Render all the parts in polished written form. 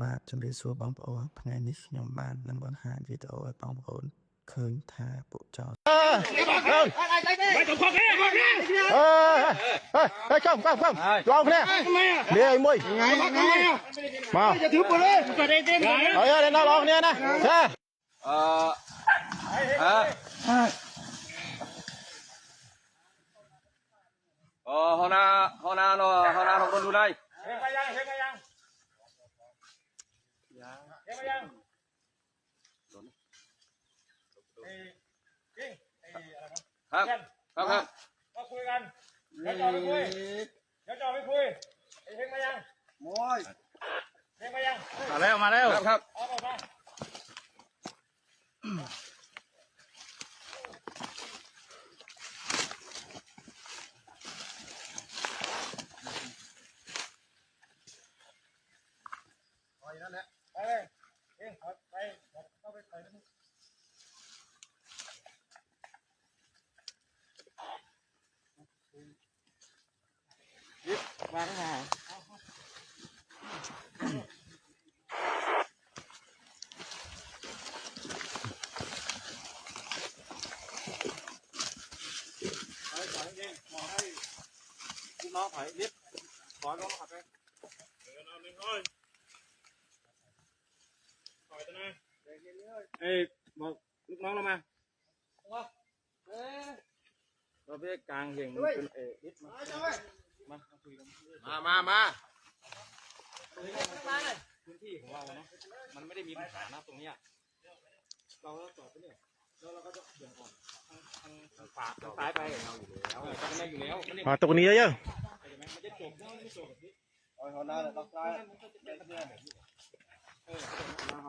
បាទជំរាបសួរបងប្អូនថ្ងៃនេះខ្ញុំបាននឹងបង្ហាញវីដេអូឲ្យបងប្អូនឃើញថាពួកចោរcome lon nè đi ơi mui mà giờ thứ bữa đấy ơi nó lon nè nè hôm nay nó không luôn đâyครับครับมาคุยกันเดี๋ยวจอไปคุยไอ้เฮงมายังโม้ยเฮงมายังมาแล้วครับเอาออกมาไปนั่นแหละไปเลยเฮงไปเข้าไปนั่นมาข้างหน้าลูกน้องถอยนิดถอยน้องขับไปเอาหนึ่งถอยตัวนั้นเอ้ยบอกลูกน้องเรามาเราไปกลางเห็นเป็นนิดมาคุยกันมาพื้นที่ของเราเนาะมันไม่ได้มีปัญหานะตรงนี้เราจอดไปเนี่ยแล้วเราก็จะเบี่ยงออกทางขวาทางซ้ายไปเราอยู่แล้วจะไม่อยู่แล้วมาตรงนี้เยอะมันจะจบแล้วไม่จบแบบนี้เขาหน้าเลยต้องซ้าย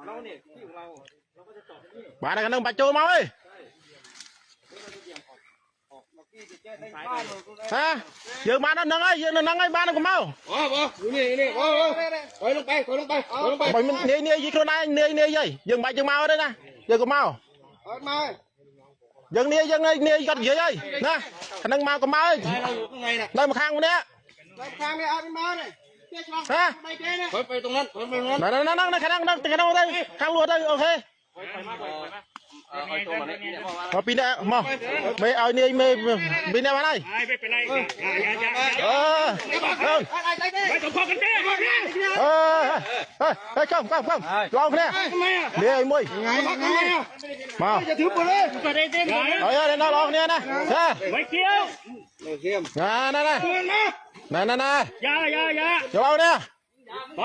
เราเนี่ยที่ของเราก็จะจอดที่นี่ มาได้กันนึงไปโจมาเว้ยฮะยืมมานั่นนั่งไอ้ยืมนั่งไอ้บ้านนั่งกูเมาอยู่นี่ถอยลงไปไปมันเนี่ยยี่คนนั้นเนี่ยยัยยืมไปยืมมาได้นะยืมกูเมามายืมเนี่ยก็เยอะนะขันนั่งมากูเมาเราอยู่ข้างในน่ะได้มาข้างคนเนี้ยข้างเนี่ยเอาไปมาเนี่ยฮะไปตรงนั้นนั่งข้างได้ข้างรัวได้โอเคมาปีนี้มาไม่เอาเนี่ยไม่ปีนี้มาไหนไม่เป็นไรไปตบคอกันเต้comeลองเนี่ยเดี๋ยวมวยมาจะถือปืนเลยเฮ้ยเดี๋ยวลองเนี่ยนะไว้เกี้ยวนั่นอย่าเดี๋ยวเอาเนี่ยไป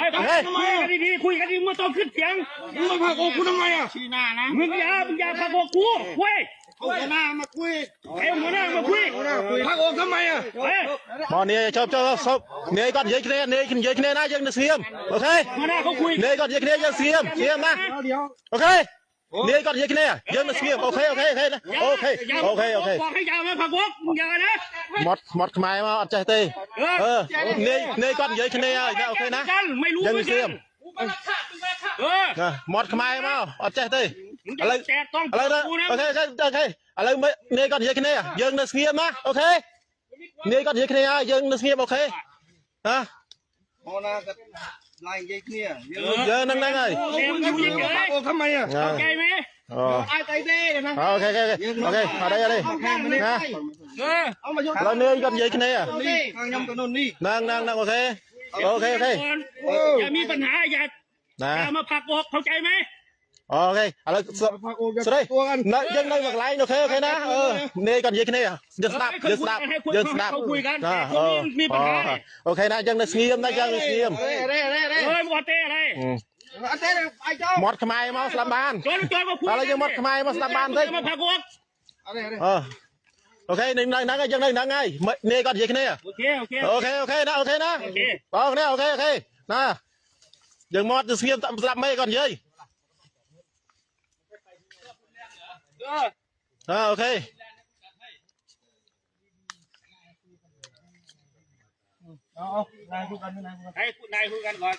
คุยกันดีๆมึงต้องขึ้นเสียงมึงมาพาโกกูทำไมอ่ะชี้หน้านะมึงอย่าพาโกกูคุยหัวหน้ามาคุยไอ้หัวหน้ามาคุยพาโกทำไมอ่ะบอลเนี่ยชอบเนี่ยก่อนเยอะคะแนนเนี่ยขึ้นเยอะคะแนนนะยังจะเสียมโอเคหัวหน้าเขาคุยเนี่ยก่อนเยอะคะแนนยังเสียมนะโอเคเนี่ยก่อนเยอะคะแนนยังจะเสียมโอเคบอกให้ยาวมาพาโกมึงอย่านะหมดขมายมาอัดใจตีเนี่ยก่อนเยอะคะแนนโอเคนะยังเสียมหมดขมายมาอัดใจตีอะไรโอเคอะไรไม่เนี่ยก่อนเยอะคะแนนยังจะเสียมนะโอเคเนี่ยก่อนเยอะคะแนนยังจะเสียมโอเคฮะหัวหน้ากับลายยี่เนี่ยเยอะนั่งไงพาโกทำไมอ่ะโอเคไหมไอ้ใจเด้นะโอเคมาได้ยังไงนะเอามาโยนเราเนี่ยก่อนเยอะคะแนนทางยำตัวนู้นนี่นั่งโอเคอย่ามีปัญหาอย่ามาผักอกเข้าใจไหมโอเคอะไรสุดเลยยังนั่งแบบไรโอเคนะเนี่ยก่อนเยอะคะแนนยังสนับคุยกันมีปัญหาโอเคนะยังเสียมนะยังเสียมหมดเต้อะไรหมดขมายมาสลับบานอะไรยังหมดขมายมาสลับบานเลยมาผักอกโอเคนั่งยังนั่งไงเนี่ยก่อนเยอะคะแนนโอเคนะโอเคนะนะยังหมดจะเสียมสลับไม่ก่อนเยอะโอเคนายคุยกันก่อน